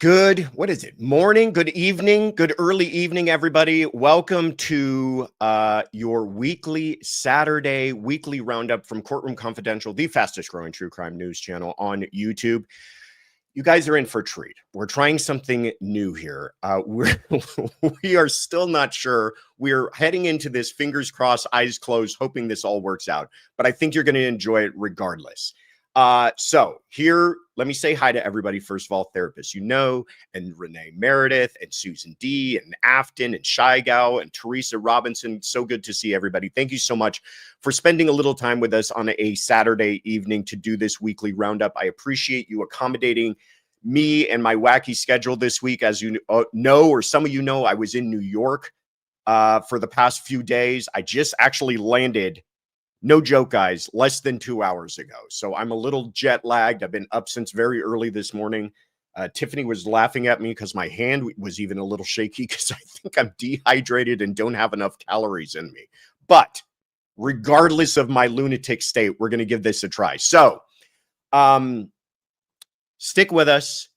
What is it? Morning, good evening, good early evening, everybody. Welcome to your weekly Saturday weekly roundup from Courtroom Confidential, the fastest growing true crime news channel on YouTube. You guys are in for a treat. We're trying something new here. We are still not sure. We're heading into this fingers crossed, eyes closed, hoping this all works out. But I think you're going to enjoy it regardless. So here, let me say hi to everybody. First of all, therapists, and Renee Meredith and Susan D and Afton and Shy Gal and Teresa Robinson. So good to see everybody. Thank you so much for spending a little time with us on a Saturday evening to do this weekly roundup. I appreciate you accommodating me and my wacky schedule this week. As you know, or some of you know, I was in New York for the past few days. I just actually landed. No joke, guys, less than 2 hours ago. So I'm a little jet lagged. I've been up since very early this morning. Tiffany was laughing at me because my hand was even a little shaky because I think I'm dehydrated and don't have enough calories in me. But regardless of my lunatic state, we're going to give this a try. So stick with us.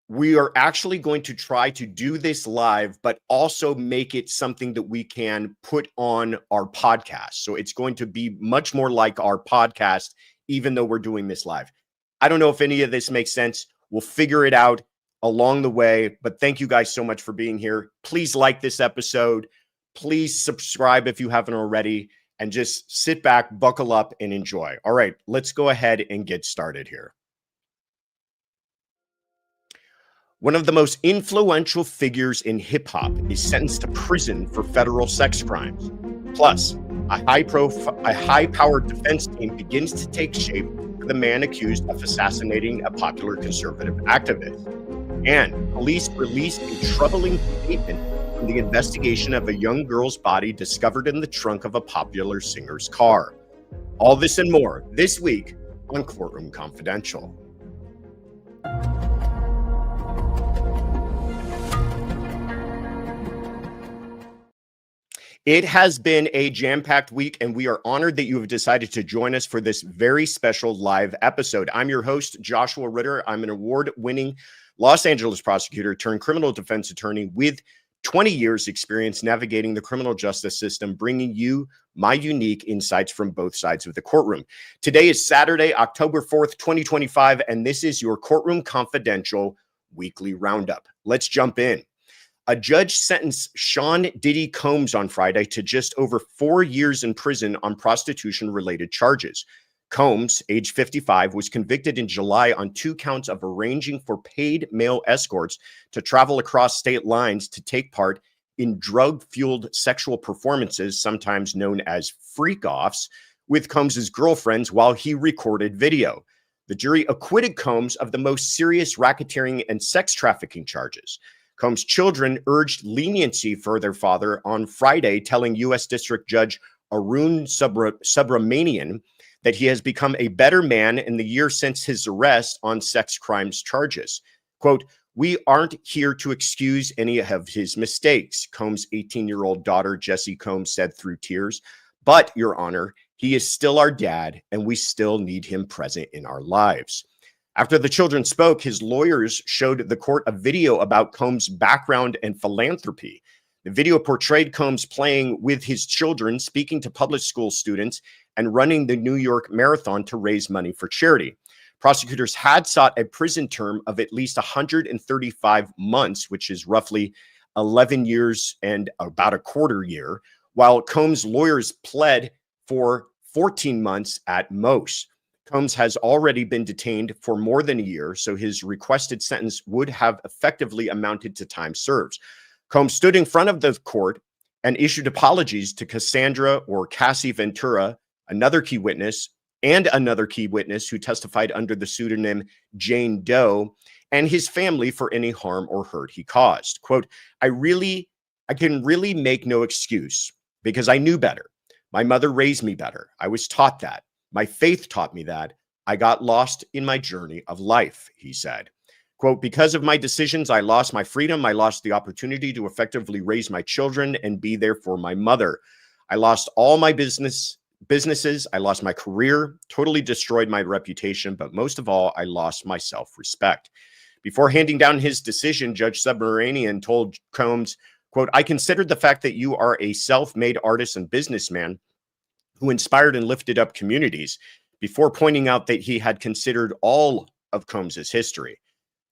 We are actually going to try to do this live, but also make it something that we can put on our podcast. So it's going to be much more like our podcast, even though we're doing this live. I don't know if any of this makes sense. We'll figure it out along the way, but thank you guys so much for being here. Please like this episode. Please subscribe if you haven't already, and just sit back, buckle up, and enjoy. All right, let's go ahead and get started here. One of the most influential figures in hip-hop is sentenced to prison for federal sex crimes. Plus, a high-powered defense team begins to take shape for the man accused of assassinating a popular conservative activist. And police released a troubling statement from the investigation of a young girl's body discovered in the trunk of a popular singer's car. All this and more this week on Courtroom Confidential. It has been a jam-packed week, and we are honored that you have decided to join us for this very special live episode. I'm your host, Joshua Ritter. I'm an award-winning Los Angeles prosecutor turned criminal defense attorney with 20 years experience navigating the criminal justice system, bringing you my unique insights from both sides of the courtroom. Today is Saturday, October 4th, 2025, and this is your Courtroom Confidential weekly roundup. Let's jump in. A judge sentenced Sean Diddy Combs on Friday to just over 4 years in prison on prostitution-related charges. Combs, age 55, was convicted in July on 2 counts of arranging for paid male escorts to travel across state lines to take part in drug-fueled sexual performances, sometimes known as freak-offs, with Combs's girlfriends while he recorded video. The jury acquitted Combs of the most serious racketeering and sex trafficking charges. Combs' children urged leniency for their father on Friday, telling U.S. District Judge Arun Subramanian that he has become a better man in the year since his arrest on sex crimes charges. Quote, "We aren't here to excuse any of his mistakes," Combs' 18-year-old daughter, Jessie Combs, said through tears. "But, Your Honor, he is still our dad, and we still need him present in our lives." After the children spoke, his lawyers showed the court a video about Combs' background and philanthropy. The video portrayed Combs playing with his children, speaking to public school students, and running the New York Marathon to raise money for charity. Prosecutors had sought a prison term of at least 135 months, which is roughly 11 years and about a quarter year, while Combs' lawyers pled for 14 months at most. Combs has already been detained for more than a year, so his requested sentence would have effectively amounted to time served. Combs stood in front of the court and issued apologies to Cassandra or Cassie Ventura, another key witness who testified under the pseudonym Jane Doe, and his family for any harm or hurt he caused. Quote, I can really make no excuse because I knew better. My mother raised me better. I was taught that. My faith taught me that. I got lost in my journey of life, he said. Quote, because of my decisions, I lost my freedom. I lost the opportunity to effectively raise my children and be there for my mother. I lost all my businesses. I lost my career, totally destroyed my reputation, but most of all, I lost my self-respect. Before handing down his decision, Judge Subramanian told Combs, quote, "I considered the fact that you are a self-made artist and businessman who inspired and lifted up communities," before pointing out that he had considered all of Combs's history.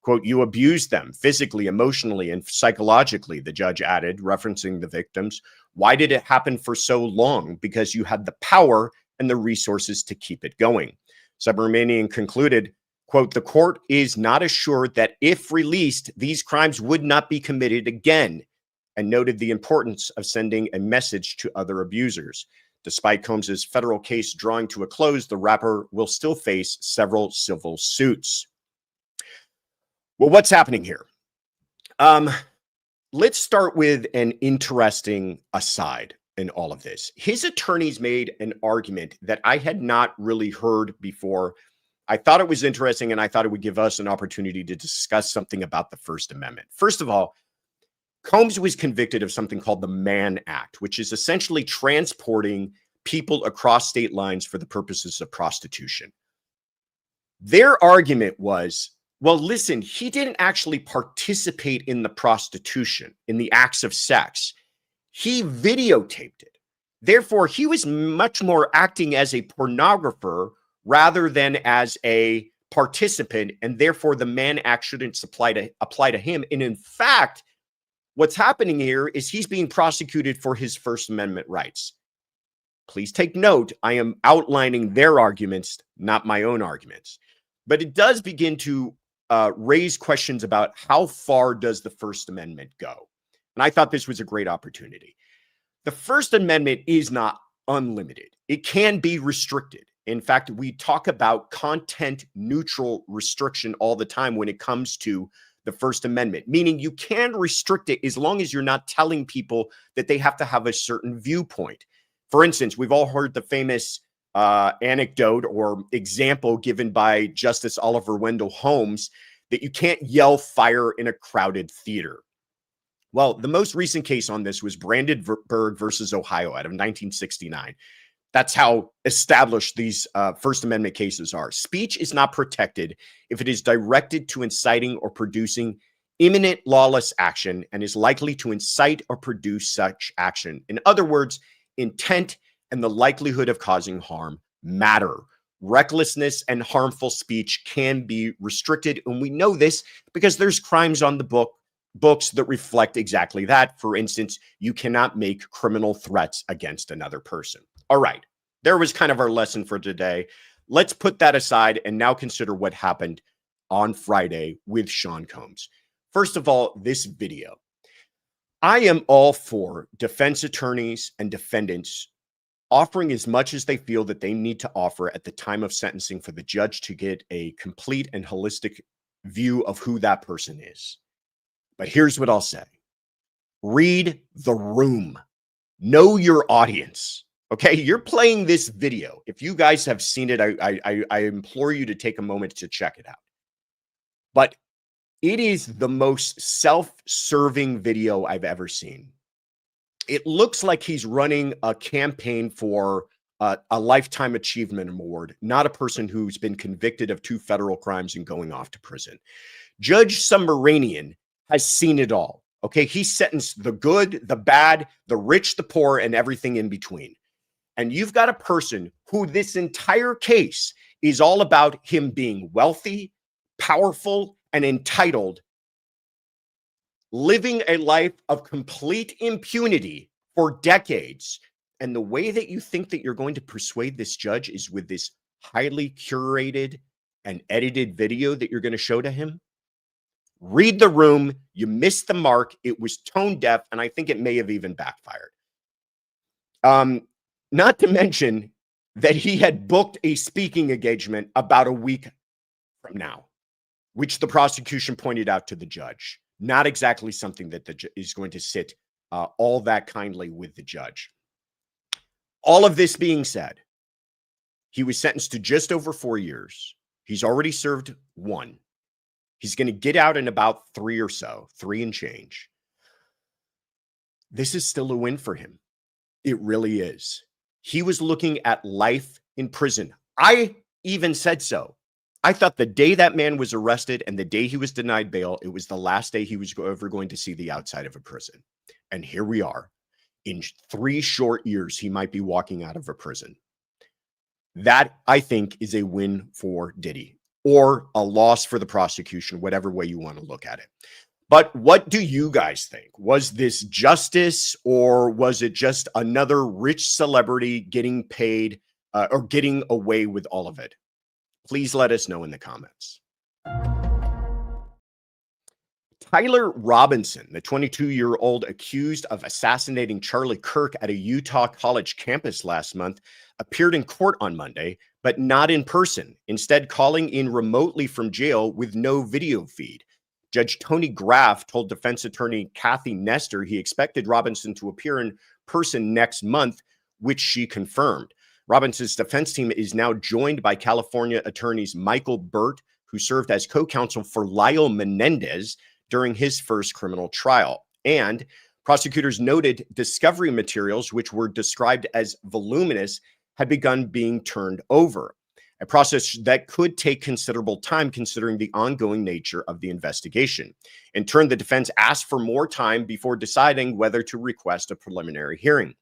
Quote, "You abused them physically, emotionally, and psychologically," the judge added, referencing the victims. "Why did it happen for so long? Because you had the power and the resources to keep it going." Subramanian concluded, quote, "The court is not assured that if released, these crimes would not be committed again," and noted the importance of sending a message to other abusers. Despite Combs's federal case drawing to a close, the rapper will still face several civil suits. Well, what's happening here? Let's start with an interesting aside in all of this. His attorneys made an argument that I had not really heard before. I thought it was interesting, and I thought it would give us an opportunity to discuss something about the First Amendment. First of all, Combs was convicted of something called the Mann Act, which is essentially transporting people across state lines for the purposes of prostitution. Their argument was, well, listen, he didn't actually participate in the prostitution, in the acts of sex. He videotaped it. Therefore, he was much more acting as a pornographer rather than as a participant, and therefore the Mann Act shouldn't apply to him. And in fact, what's happening here is he's being prosecuted for his First Amendment rights. Please take note, I am outlining their arguments, not my own arguments. But it does begin to raise questions about how far does the First Amendment go? And I thought this was a great opportunity. The First Amendment is not unlimited. It can be restricted. In fact, we talk about content neutral restriction all the time when it comes to the First Amendment, meaning you can restrict it as long as you're not telling people that they have to have a certain viewpoint. For instance, we've all heard the famous anecdote or example given by Justice Oliver Wendell Holmes that you can't yell fire in a crowded theater. Well, the most recent case on this was Brandenburg versus Ohio out of 1969. That's how established these First Amendment cases are. Speech is not protected if it is directed to inciting or producing imminent lawless action and is likely to incite or produce such action. In other words, intent and the likelihood of causing harm matter. Recklessness and harmful speech can be restricted. And we know this because there's crimes on the books that reflect exactly that. For instance, you cannot make criminal threats against another person. All right, there was kind of our lesson for today. Let's put that aside and now consider what happened on Friday with Sean Combs. First of all, this video. I am all for defense attorneys and defendants offering as much as they feel that they need to offer at the time of sentencing for the judge to get a complete and holistic view of who that person is. But here's what I'll say. Read the room. Know your audience. Okay, you're playing this video. If you guys have seen it, I implore you to take a moment to check it out. But it is the most self-serving video I've ever seen. It looks like he's running a campaign for a lifetime achievement award, not a person who's been convicted of 2 federal crimes and going off to prison. Judge Subramanian has seen it all. Okay, he sentenced the good, the bad, the rich, the poor, and everything in between. And you've got a person who this entire case is all about him being wealthy, powerful, and entitled, living a life of complete impunity for decades. And the way that you think that you're going to persuade this judge is with this highly curated and edited video that you're going to show to him. Read the room. You missed the mark. It was tone deaf, and I think it may have even backfired. Not to mention that he had booked a speaking engagement about a week from now, which the prosecution pointed out to the judge. Not exactly something that is going to sit all that kindly with the judge. All of this being said, he was sentenced to just over 4 years. He's already served 1. He's going to get out in about 3 or so, 3 and change. This is still a win for him. It really is. He was looking at life in prison. I even said so. I thought the day that man was arrested and the day he was denied bail, it was the last day he was ever going to see the outside of a prison. And here we are. In 3 short years, he might be walking out of a prison. That, I think, is a win for Diddy, or a loss for the prosecution, whatever way you want to look at it. But what do you guys think? Was this justice, or was it just another rich celebrity getting paid or getting away with all of it? Please let us know in the comments. Tyler Robinson, the 22-year-old accused of assassinating Charlie Kirk at a Utah college campus last month, appeared in court on Monday, but not in person, instead calling in remotely from jail with no video feed. Judge Tony Graff told defense attorney Kathy Nestor he expected Robinson to appear in person next month, which she confirmed. Robinson's defense team is now joined by California attorneys Michael Burt, who served as co-counsel for Lyle Menendez during his first criminal trial. And prosecutors noted discovery materials, which were described as voluminous, had begun being turned over, a process that could take considerable time considering the ongoing nature of the investigation. In turn, the defense asked for more time before deciding whether to request a preliminary hearing.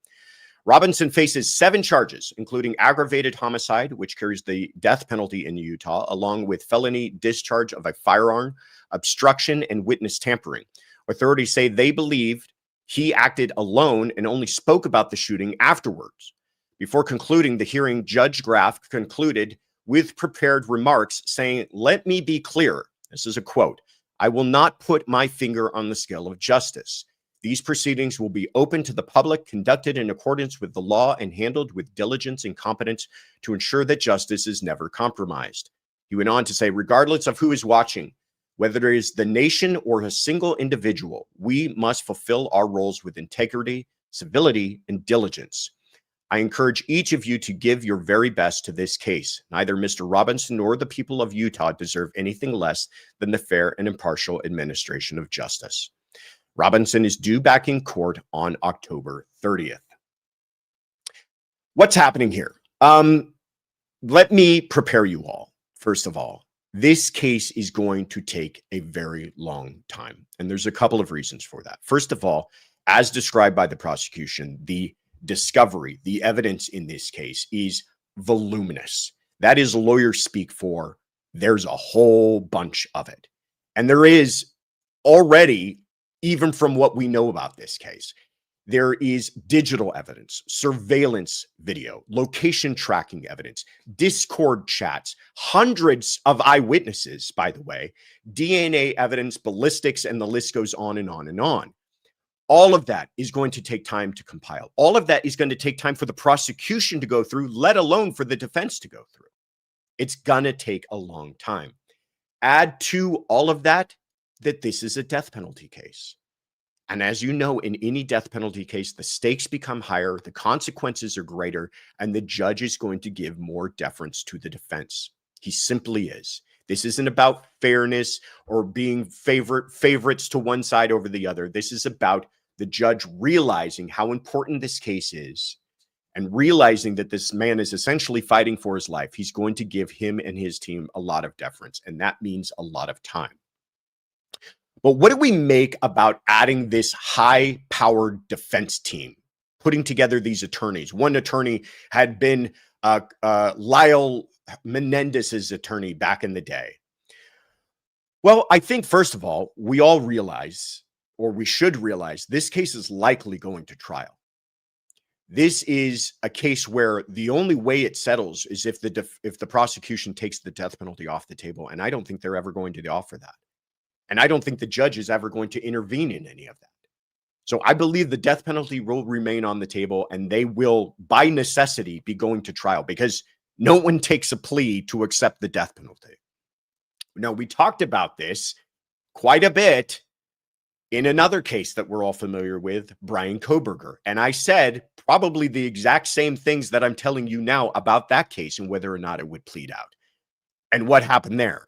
Robinson faces 7 charges, including aggravated homicide, which carries the death penalty in Utah, along with felony discharge of a firearm, obstruction, and witness tampering. Authorities say they believed he acted alone and only spoke about the shooting afterwards. Before concluding the hearing, Judge Graff concluded with prepared remarks saying, "Let me be clear." This is a quote. "I will not put my finger on the scale of justice. These proceedings will be open to the public, conducted in accordance with the law, and handled with diligence and competence to ensure that justice is never compromised." He went on to say, regardless of who is watching, whether it is the nation or a single individual, we must fulfill our roles with integrity, civility, and diligence. I encourage each of you to give your very best to this case. Neither Mr. Robinson nor the people of Utah deserve anything less than the fair and impartial administration of justice. Robinson is due back in court on October 30th. What's happening here? Let me prepare you all. First of all, this case is going to take a very long time, and there's a couple of reasons for that. First of all, as described by the prosecution, the discovery, the evidence in this case is voluminous. That is lawyer speak for there's a whole bunch of it. And there is already, even from what we know about this case, there is digital evidence, surveillance video, location tracking evidence, Discord chats, hundreds of eyewitnesses, by the way, DNA evidence, ballistics, and the list goes on and on and on. All of that is going to take time to compile. All of that is going to take time for the prosecution to go through, let alone for the defense to go through. It's going to take a long time. Add to all of that this is a death penalty case. And as you know, in any death penalty case, the stakes become higher, the consequences are greater, and the judge is going to give more deference to the defense. He simply is. This isn't about fairness or being favorites to one side over the other. This is about the judge realizing how important this case is and realizing that this man is essentially fighting for his life. He's going to give him and his team a lot of deference, and that means a lot of time. But what do we make about adding this high-powered defense team, putting together these attorneys? One attorney had been Lyle Menendez's attorney back in the day. Well, I think, first of all, we all realize, or we should realize, this case is likely going to trial. This is a case where the only way it settles is if the prosecution takes the death penalty off the table, and I don't think they're ever going to offer that. And I don't think the judge is ever going to intervene in any of that. So I believe the death penalty will remain on the table, and they will, by necessity, be going to trial because no one takes a plea to accept the death penalty. Now, we talked about this quite a bit in another case that we're all familiar with, Bryan Kohberger. And I said probably the exact same things that I'm telling you now about that case and whether or not it would plead out. And what happened there?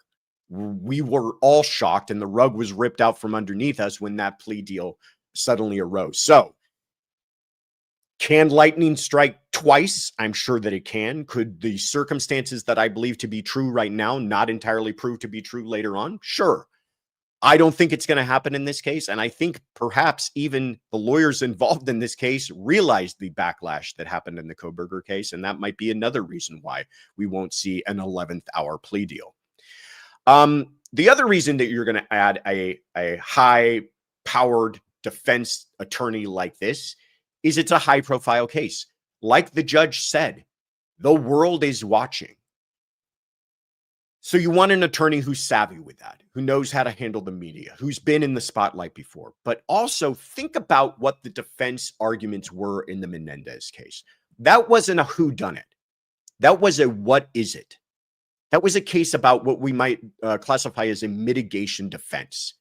We were all shocked, and the rug was ripped out from underneath us when that plea deal suddenly arose. So Can lightning strike twice? I'm sure that it can. Could the circumstances that I believe to be true right now not entirely prove to be true later on? Sure. I don't think it's going to happen in this case. And I think perhaps even the lawyers involved in this case realized the backlash that happened in the Kohberger case. And that might be another reason why we won't see an 11th hour plea deal. The other reason that you're going to add a high-powered defense attorney like this is it's a high-profile case. Like the judge said, the world is watching. So you want an attorney who's savvy with that, who knows how to handle the media, who's been in the spotlight before. But also think about what the defense arguments were in the Menendez case. That wasn't a whodunit. That was a what is it? That was a case about what we might classify as a mitigation defense.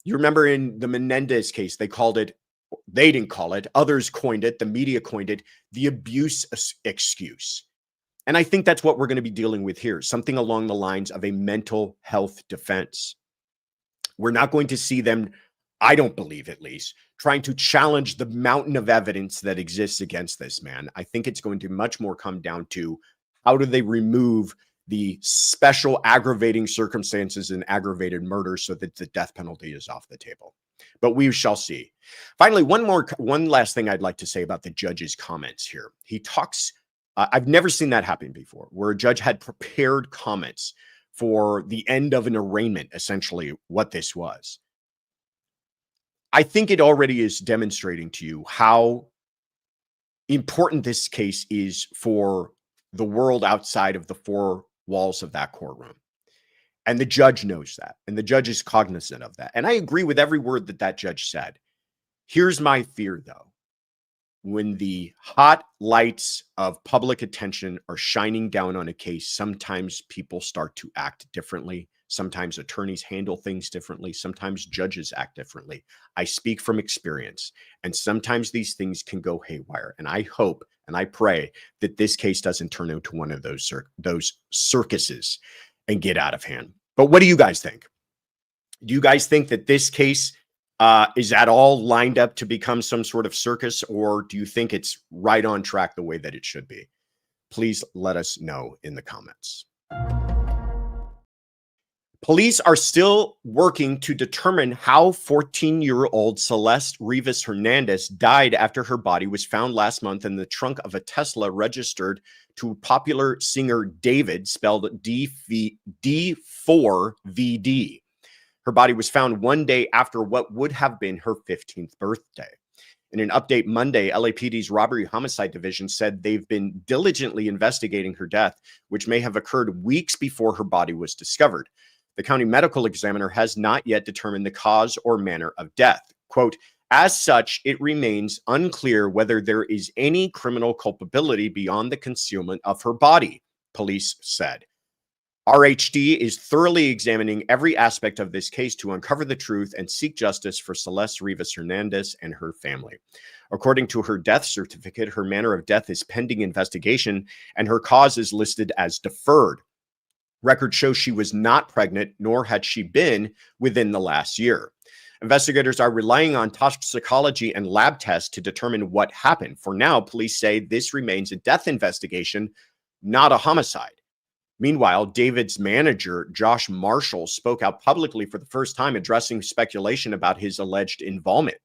You remember in the Menendez case, they didn't call it, others coined it, the media coined it, the abuse excuse. And I think that's what we're going to be dealing with here, something along the lines of a mental health defense. We're not going to see them, I don't believe at least, trying to challenge the mountain of evidence that exists against this man. I think it's going to much more come down to how do they remove the special aggravating circumstances and aggravated murder so that the death penalty is off the table. But we shall see. Finally, one last thing I'd like to say about the judge's comments here. He talks, I've never seen that happen before, where a judge had prepared comments for the end of an arraignment, essentially what this was. I think it already is demonstrating to you how important this case is for the world outside of the four walls of that courtroom. And the judge knows that, and the judge is cognizant of that. And I agree with every word that that judge said. Here's my fear, though. When the hot lights of public attention are shining down on a case, sometimes people start to act differently. Sometimes attorneys handle things differently. Sometimes judges act differently. I speak from experience, and sometimes these things can go haywire. And I hope and I pray that this case doesn't turn into one of those circuses and get out of hand. But what do you guys think? Do you guys think that this case is at all lined up to become some sort of circus, or do you think it's right on track the way that it should be? Please let us know in the comments. Police are still working to determine how 14-year-old Celeste Rivas Hernandez died after her body was found last month in the trunk of a Tesla registered to popular singer David, spelled D4vd. Her body was found one day after what would have been her 15th birthday. In an update Monday, LAPD's Robbery Homicide Division said they've been diligently investigating her death, which may have occurred weeks before her body was discovered. The county medical examiner has not yet determined the cause or manner of death. Quote, as such, it remains unclear whether there is any criminal culpability beyond the concealment of her body, police said. RHD is thoroughly examining every aspect of this case to uncover the truth and seek justice for Celeste Rivas Hernandez and her family. According to her death certificate, her manner of death is pending investigation and her cause is listed as deferred. Records show she was not pregnant, nor had she been within the last year. Investigators are relying on toxicology and lab tests to determine what happened. For now, police say this remains a death investigation, not a homicide. Meanwhile, David's manager, Josh Marshall, spoke out publicly for the first time, addressing speculation about his alleged involvement.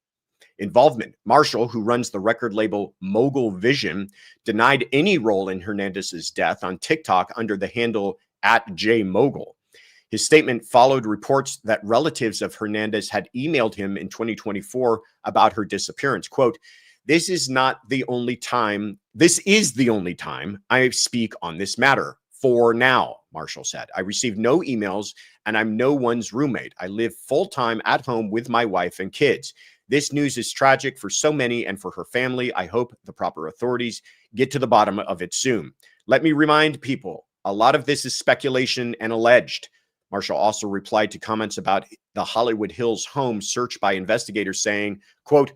Marshall, who runs the record label Mogul Vision, denied any role in Hernandez's death on TikTok under the handle @JMogul. His statement followed reports that relatives of Hernandez had emailed him in 2024 about her disappearance. Quote, this is the only time I speak on this matter. For now, Marshall said. I received no emails and I'm no one's roommate. I live full-time at home with my wife and kids. This news is tragic for so many and for her family. I hope the proper authorities get to the bottom of it soon. Let me remind people, a lot of this is speculation and alleged. Marshall also replied to comments about the Hollywood Hills home searched by investigators saying, quote,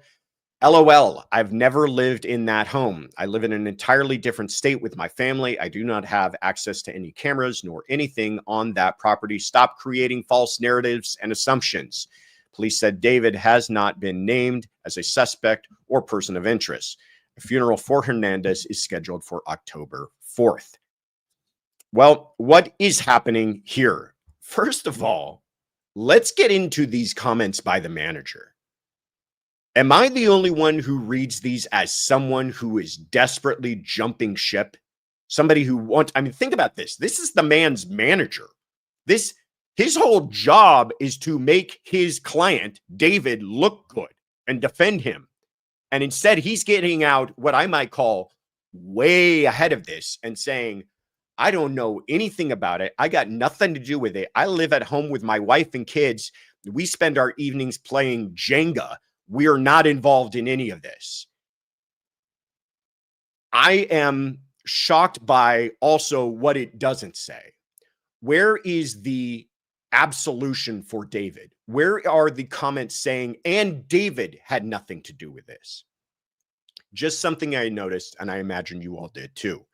LOL, I've never lived in that home. I live in an entirely different state with my family. I do not have access to any cameras nor anything on that property. Stop creating false narratives and assumptions. Police said David has not been named as a suspect or person of interest. A funeral for Hernandez is scheduled for October 4th. Well, what is happening here? First of all, let's get into these comments by the manager. Am I the only one who reads these as someone who is desperately jumping ship? Somebody who wants, I mean, think about this. This is the man's manager. His whole job is to make his client, David, look good and defend him. And instead, he's getting out what I might call way ahead of this and saying, I don't know anything about it. I got nothing to do with it. I live at home with my wife and kids. We spend our evenings playing Jenga. We are not involved in any of this. I am shocked by also what it doesn't say. Where is the absolution for David? Where are the comments saying, and David had nothing to do with this? Just something I noticed, and I imagine you all did too.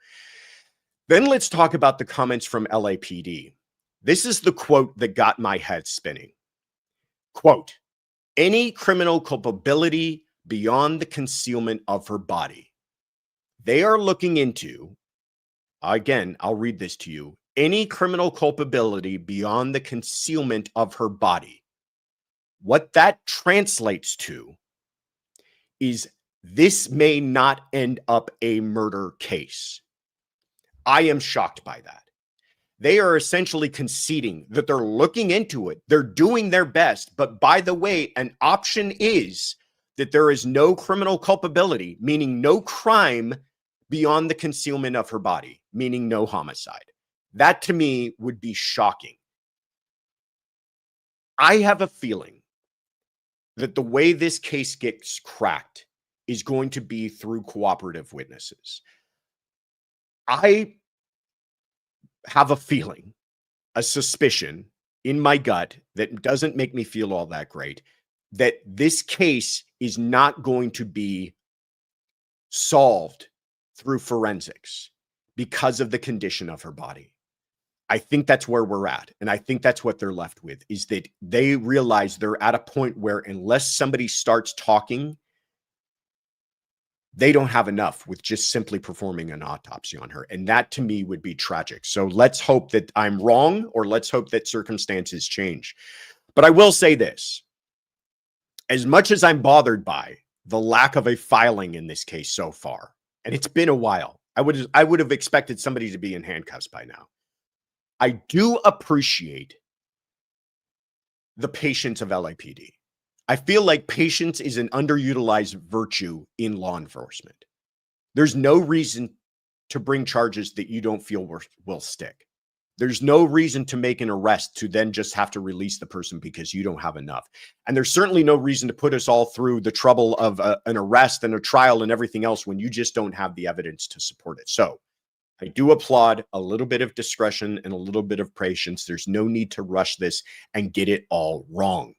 Then let's talk about the comments from LAPD. This is the quote that got my head spinning. Quote, any criminal culpability beyond the concealment of her body. They are looking into, again, I'll read this to you, any criminal culpability beyond the concealment of her body. What that translates to is this may not end up a murder case. I am shocked by that. They are essentially conceding that they're looking into it. They're doing their best. But by the way, an option is that there is no criminal culpability, meaning no crime beyond the concealment of her body, meaning no homicide. That to me would be shocking. I have a feeling that the way this case gets cracked is going to be through cooperative witnesses. I have a feeling, a suspicion in my gut that doesn't make me feel all that great, that this case is not going to be solved through forensics because of the condition of her body. I think that's where we're at. And I think that's what they're left with, is that they realize they're at a point where unless somebody starts talking, they don't have enough with just simply performing an autopsy on her. And that to me would be tragic. So let's hope that I'm wrong, or let's hope that circumstances change. But I will say this, as much as I'm bothered by the lack of a filing in this case so far, and it's been a while, I would have expected somebody to be in handcuffs by now. I do appreciate the patience of LAPD. I feel like patience is an underutilized virtue in law enforcement. There's no reason to bring charges that you don't feel will stick. There's no reason to make an arrest to then just have to release the person because you don't have enough. And there's certainly no reason to put us all through the trouble of an arrest and a trial and everything else when you just don't have the evidence to support it. So I do applaud a little bit of discretion and a little bit of patience. There's no need to rush this and get it all wrong.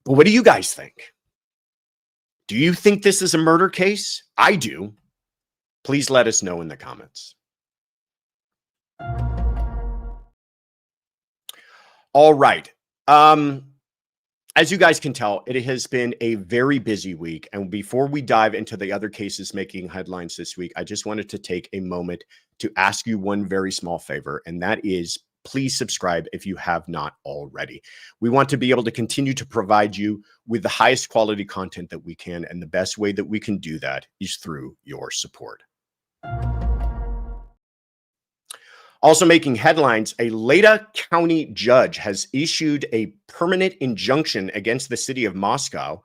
But what do you guys think? Do you think this is a murder case? I do. Please let us know in the comments. All right. As you guys can tell, it has been a very busy week. And before we dive into the other cases making headlines this week, I just wanted to take a moment to ask you one very small favor, and that is please subscribe if you have not already. We want to be able to continue to provide you with the highest quality content that we can, and the best way that we can do that is through your support. Also making headlines, a Laken County judge has issued a permanent injunction against the city of Moscow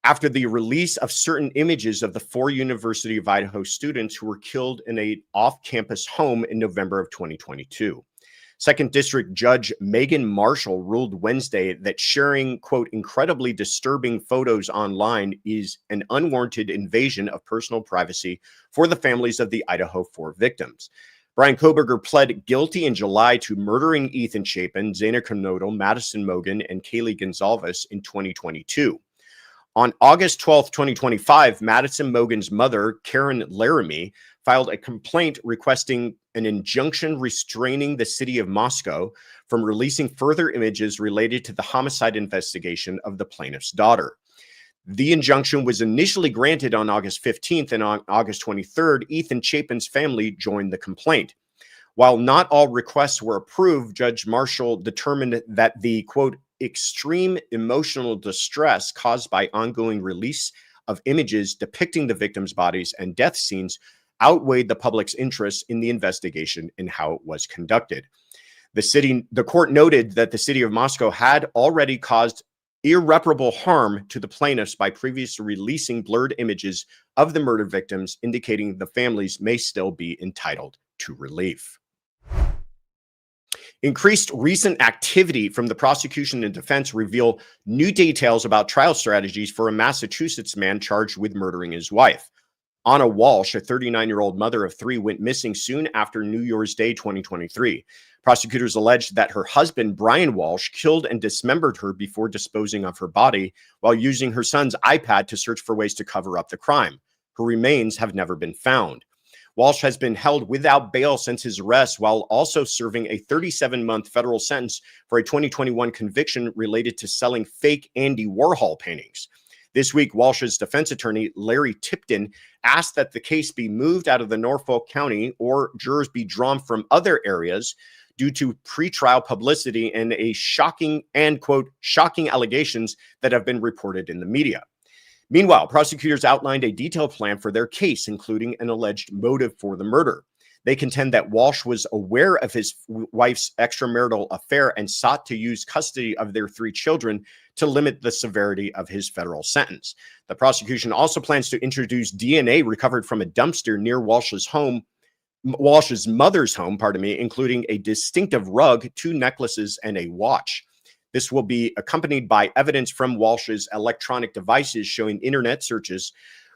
after the release of certain images of the 4 University of Idaho students who were killed in an off-campus home in November of 2022. Second District Judge Megan Marshall ruled Wednesday that sharing, quote, incredibly disturbing photos online is an unwarranted invasion of personal privacy for the families of the Idaho 4 victims. Bryan Kohberger pled guilty in July to murdering Ethan Chapin, Zaina Konodal, Madison Mogen, and Kaylee Gonzalez in 2022. On August 12, 2025, Madison Mogen's mother, Karen Laramie, filed a complaint requesting an injunction restraining the city of Moscow from releasing further images related to the homicide investigation of the plaintiff's daughter. The injunction was initially granted on August 15th, and on August 23rd, Ethan Chapin's family joined the complaint. While not all requests were approved, Judge Marshall determined that the, quote, extreme emotional distress caused by ongoing release of images depicting the victims' bodies and death scenes outweighed the public's interest in the investigation and how it was conducted. The court noted that the city of Moscow had already caused irreparable harm to the plaintiffs by previously releasing blurred images of the murder victims, indicating the families may still be entitled to relief. Increased recent activity from the prosecution and defense reveal new details about trial strategies for a Massachusetts man charged with murdering his wife. Anna Walshe, a 39-year-old mother of three, went missing soon after New Year's Day 2023. Prosecutors alleged that her husband, Bryan Walshe, killed and dismembered her before disposing of her body while using her son's iPad to search for ways to cover up the crime. Her remains have never been found. Walshe has been held without bail since his arrest, while also serving a 37-month federal sentence for a 2021 conviction related to selling fake Andy Warhol paintings. This week, Walsh's defense attorney, Larry Tipton, asked that the case be moved out of the Norfolk County or jurors be drawn from other areas due to pretrial publicity and quote, shocking allegations that have been reported in the media. Meanwhile, prosecutors outlined a detailed plan for their case, including an alleged motive for the murder. They contend that Walshe was aware of his wife's extramarital affair and sought to use custody of their three children to limit the severity of his federal sentence. The prosecution also plans to introduce DNA recovered from a dumpster near Walsh's mother's home, including a distinctive rug, 2 necklaces, and a watch. This will be accompanied by evidence from Walsh's electronic devices showing internet searches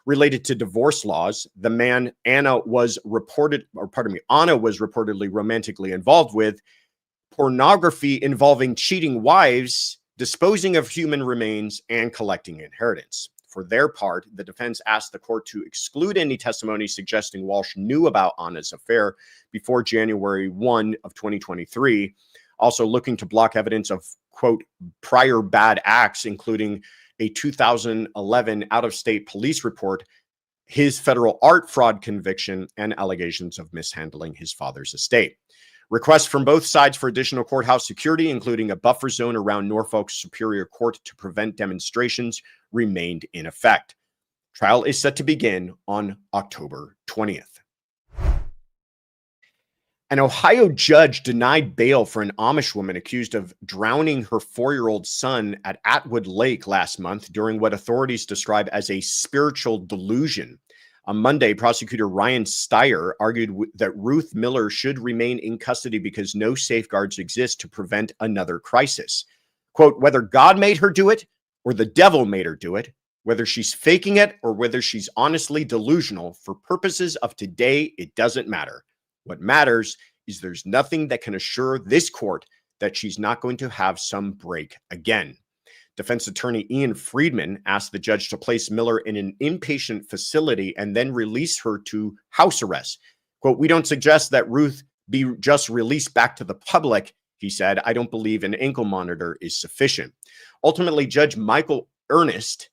related to divorce laws. The man Anna was reportedly romantically involved with, pornography involving cheating wives, disposing of human remains, and collecting inheritance. For their part, the defense asked the court to exclude any testimony suggesting Walshe knew about Anna's affair before January 1 of 2023, also looking to block evidence of, quote, prior bad acts, including a 2011 out-of-state police report, his federal art fraud conviction, and allegations of mishandling his father's estate. Requests from both sides for additional courthouse security, including a buffer zone around Norfolk Superior Court to prevent demonstrations, remained in effect. Trial is set to begin on October 20th. An Ohio judge denied bail for an Amish woman accused of drowning her 4-year-old son at Atwood Lake last month during what authorities describe as a spiritual delusion. On Monday, prosecutor Ryan Steyer argued that Ruth Miller should remain in custody because no safeguards exist to prevent another crisis. Quote, whether God made her do it or the devil made her do it, whether she's faking it or whether she's honestly delusional, for purposes of today, it doesn't matter. What matters is there's nothing that can assure this court that she's not going to have some break again. Defense attorney Ian Friedman asked the judge to place Miller in an inpatient facility and then release her to house arrest. Quote, we don't suggest that Ruth be just released back to the public, he said. I don't believe an ankle monitor is sufficient. Ultimately, Judge Michael Ernest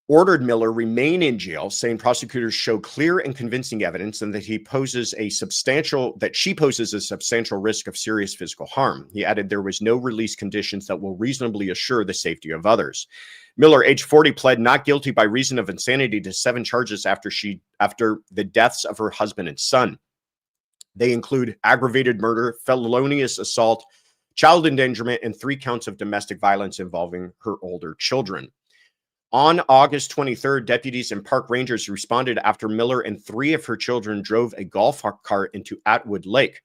ordered Miller remain in jail, saying prosecutors show clear and convincing evidence and that she poses a substantial risk of serious physical harm. He added there was no release conditions that will reasonably assure the safety of others. Miller, age 40, pled not guilty by reason of insanity to 7 charges after the deaths of her husband and son. They include aggravated murder, felonious assault, child endangerment, and 3 counts of domestic violence involving her older children. On August 23rd, deputies and park rangers responded after Miller and 3 of her children drove a golf cart into Atwood Lake.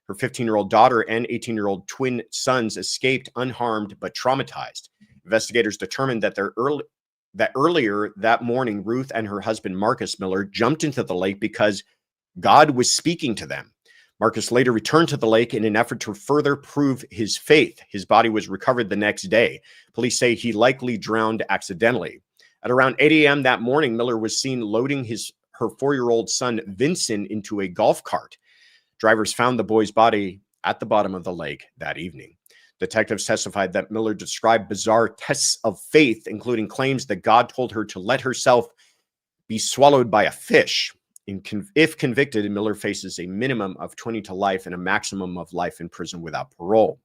Her 15-year-old daughter and 18-year-old twin sons escaped unharmed but traumatized. Investigators determined that earlier that morning, Ruth and her husband, Marcus Miller, jumped into the lake because God was speaking to them. Marcus later returned to the lake in an effort to further prove his faith. His body was recovered the next day. Police say he likely drowned accidentally. At around 8 a.m. that morning, Miller was seen loading her 4-year-old son, Vincent, into a golf cart. Drivers found the boy's body at the bottom of the lake that evening. Detectives testified that Miller described bizarre tests of faith, including claims that God told her to let herself be swallowed by a fish. If convicted, Miller faces a minimum of 20 to life and a maximum of life in prison without parole.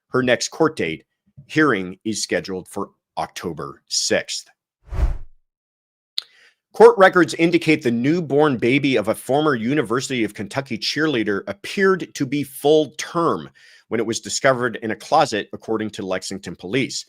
Her next court date hearing is scheduled for October 6th. Court records indicate the newborn baby of a former University of Kentucky cheerleader appeared to be full term when it was discovered in a closet, according to Lexington police.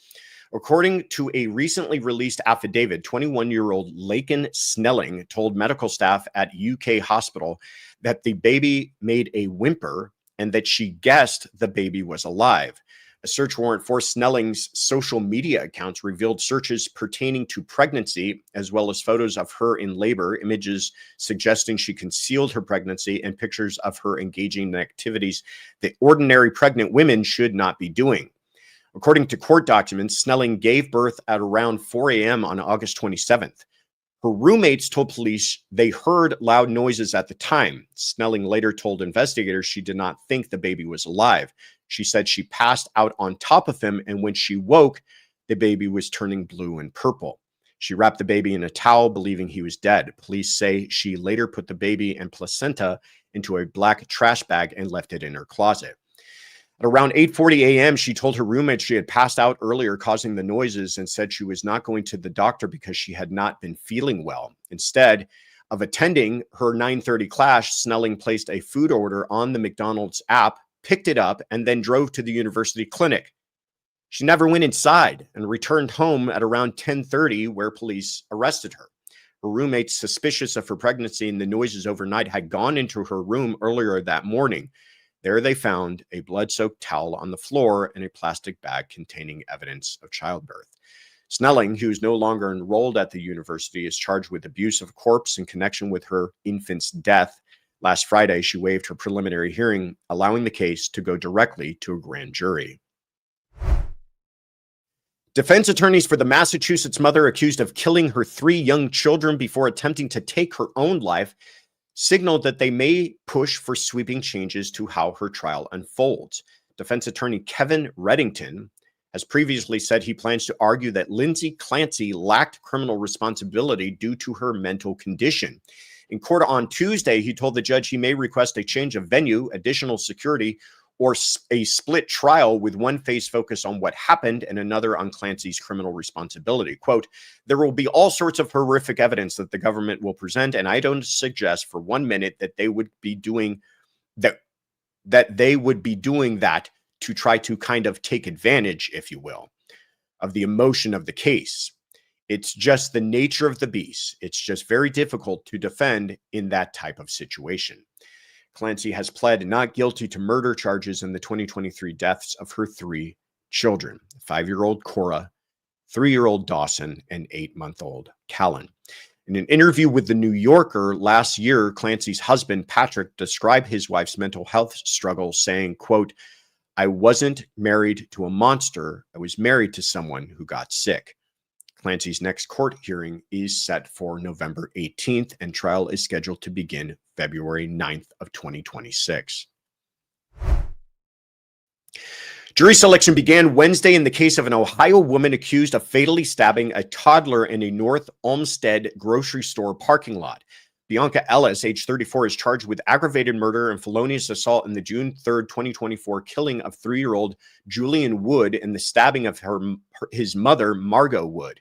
According to a recently released affidavit, 21-year-old Laken Snelling told medical staff at UK hospital that the baby made a whimper and that she guessed the baby was alive. A search warrant for Snelling's social media accounts revealed searches pertaining to pregnancy, as well as photos of her in labor, images suggesting she concealed her pregnancy, and pictures of her engaging in activities that ordinary pregnant women should not be doing. According to court documents, Snelling gave birth at around 4 a.m. on August 27th. Her roommates told police they heard loud noises at the time. Snelling later told investigators she did not think the baby was alive. She said she passed out on top of him, and when she woke, the baby was turning blue and purple. She wrapped the baby in a towel, believing he was dead. Police say she later put the baby and placenta into a black trash bag and left it in her closet. At around 8:40 a.m., she told her roommate she had passed out earlier, causing the noises, and said she was not going to the doctor because she had not been feeling well. Instead of attending her 9:30 class, Snelling placed a food order on the McDonald's app, picked it up, and then drove to the university clinic. She never went inside and returned home at around 10:30, where police arrested her. Her roommates, suspicious of her pregnancy and the noises overnight, had gone into her room earlier that morning. There they found a blood-soaked towel on the floor and a plastic bag containing evidence of childbirth. Snelling, who is no longer enrolled at the university, is charged with abuse of a corpse in connection with her infant's death. Last Friday, she waived her preliminary hearing, allowing the case to go directly to a grand jury. Defense attorneys for the Massachusetts mother accused of killing her 3 young children before attempting to take her own life signaled that they may push for sweeping changes to how her trial unfolds. Defense attorney Kevin Reddington has previously said he plans to argue that Lindsay Clancy lacked criminal responsibility due to her mental condition. In court on Tuesday, he told the judge he may request a change of venue, additional security, or a split trial with one phase focus on what happened and another on Clancy's criminal responsibility. Quote, "There will be all sorts of horrific evidence that the government will present, and I don't suggest for 1 minute that they would be doing that to try to kind of take advantage, if you will, of the emotion of the case. It's just the nature of the beast. It's just very difficult to defend in that type of situation." Clancy has pled not guilty to murder charges in the 2023 deaths of her 3 children, 5-year-old Cora, 3-year-old Dawson, and 8-month-old Callan. In an interview with The New Yorker last year, Clancy's husband, Patrick, described his wife's mental health struggle, saying, quote, "I wasn't married to a monster. I was married to someone who got sick." Clancy's next court hearing is set for November 18th, and trial is scheduled to begin February 9th of 2026. Jury selection began Wednesday in the case of an Ohio woman accused of fatally stabbing a toddler in a North Olmsted grocery store parking lot. Bianca Ellis, age 34, is charged with aggravated murder and felonious assault in the June 3rd, 2024 killing of 3-year-old Julian Wood and the stabbing of his mother, Margot Wood.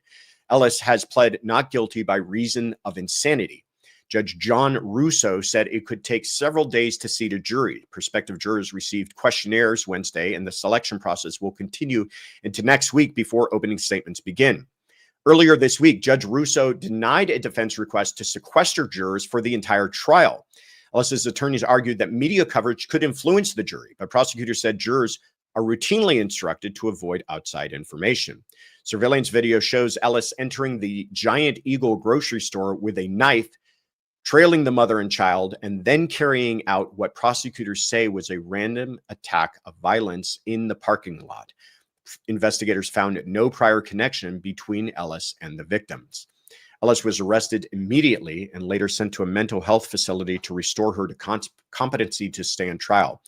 Ellis has pled not guilty by reason of insanity. Judge John Russo said it could take several days to seat a jury. Prospective jurors received questionnaires Wednesday, and the selection process will continue into next week before opening statements begin. Earlier this week, Judge Russo denied a defense request to sequester jurors for the entire trial. Ellis's attorneys argued that media coverage could influence the jury, but prosecutors said jurors are routinely instructed to avoid outside information. Surveillance video shows Ellis entering the Giant Eagle grocery store with a knife, trailing the mother and child, and then carrying out what prosecutors say was a random attack of violence in the parking lot. Investigators found no prior connection between Ellis and the victims. Ellis was arrested immediately and later sent to a mental health facility to restore her to competency to stand trial.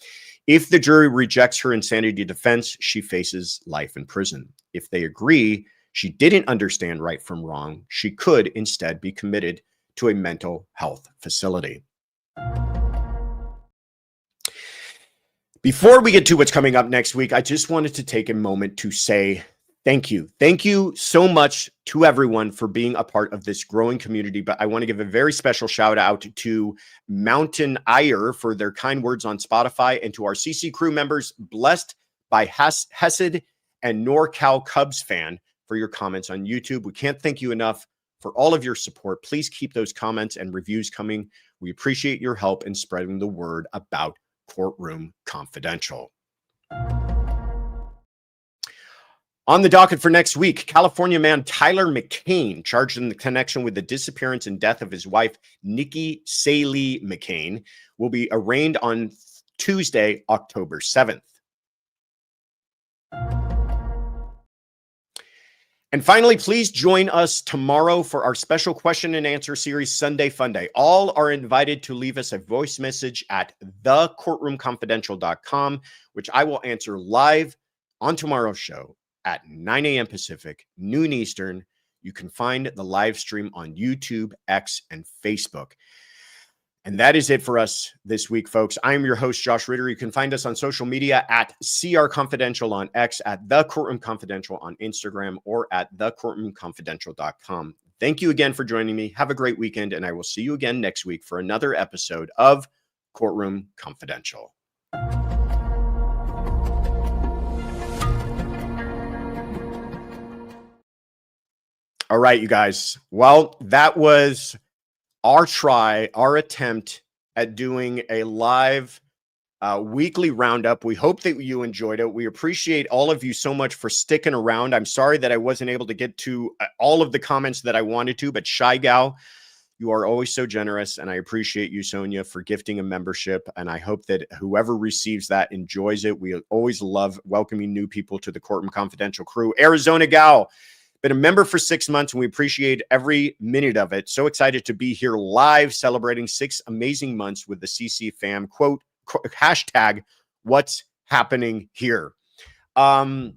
If the jury rejects her insanity defense, she faces life in prison. If they agree she didn't understand right from wrong, she could instead be committed to a mental health facility. Before we get to what's coming up next week, I just wanted to take a moment to say thank you. Thank you so much to everyone for being a part of this growing community. But I want to give a very special shout out to Mountain Ire for their kind words on Spotify, and to our CC crew members, Blessed by Hesed and NorCal Cubs fan, for your comments on YouTube. We can't thank you enough for all of your support. Please keep those comments and reviews coming. We appreciate your help in spreading the word about Courtroom Confidential. On the docket for next week, California man Tyler McCain, charged in the connection with the disappearance and death of his wife, Nikki Saley McCain, will be arraigned on Tuesday, October 7th. And finally, please join us tomorrow for our special question and answer series, Sunday Funday. All are invited to leave us a voice message at thecourtroomconfidential.com, which I will answer live on tomorrow's show at 9 a.m. Pacific, noon Eastern. You can find the live stream on YouTube, X, and Facebook. And that is it for us this week, folks. I'm your host, Josh Ritter. You can find us on social media at CR Confidential on X, at The Courtroom Confidential on Instagram, or at thecourtroomconfidential.com. Thank you again for joining me. Have a great weekend, and I will see you again next week for another episode of Courtroom Confidential. All right, you guys. Well, that was our attempt at doing a live weekly roundup. We hope that you enjoyed it. We appreciate all of you so much for sticking around. I'm sorry that I wasn't able to get to all of the comments that I wanted to, but Shy Gal, you are always so generous, and I appreciate you, Sonia, for gifting a membership, and I hope that whoever receives that enjoys it. We always love welcoming new people to the Courtroom Confidential crew. Arizona Gal, been a member for 6 months, and we appreciate every minute of it. So excited to be here live, celebrating 6 amazing months with the CC fam. Quote, hashtag, what's happening here? That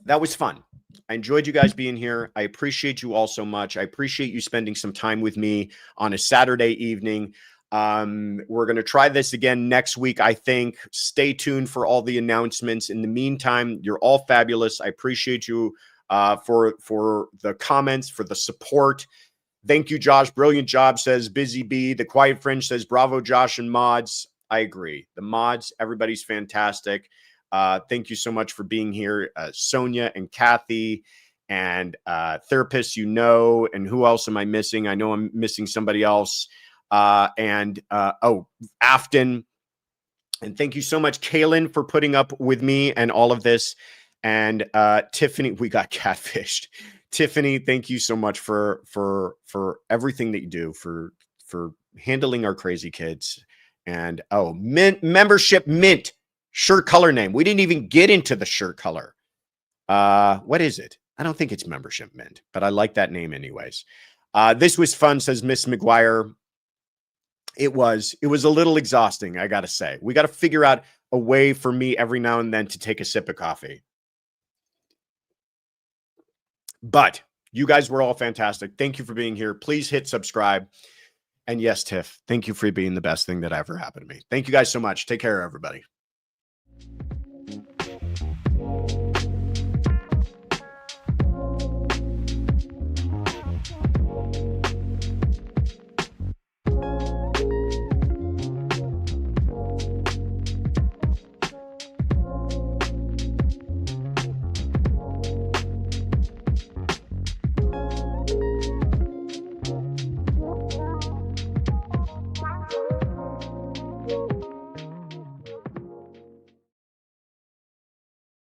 was fun. I enjoyed you guys being here. I appreciate you all so much. I appreciate you spending some time with me on a Saturday evening. We're going to try this again next week, I think. Stay tuned for all the announcements. In the meantime, you're all fabulous. I appreciate you for the comments, for the support. Thank you, Josh. Brilliant job, says Busy Bee. The Quiet Fringe says, bravo, Josh and mods. I agree. The mods, everybody's fantastic. Thank you so much for being here. Sonia and Kathy and therapists, and who else am I missing? I know I'm missing somebody else. Afton. And thank you so much, Kaylin, for putting up with me and all of this. And Tiffany, we got catfished. Tiffany, thank you so much for everything that you do, for handling our crazy kids. And membership mint shirt color name. We didn't even get into the shirt color. What is it? I don't think it's membership mint, but I like that name anyways. This was fun, says Miss McGuire. It was a little exhausting, I gotta say. We got to figure out a way for me every now and then to take a sip of coffee. But you guys were all fantastic. Thank you for being here. Please hit subscribe. And yes, Tiff, thank you for being the best thing that ever happened to me. Thank you guys so much. Take care, everybody.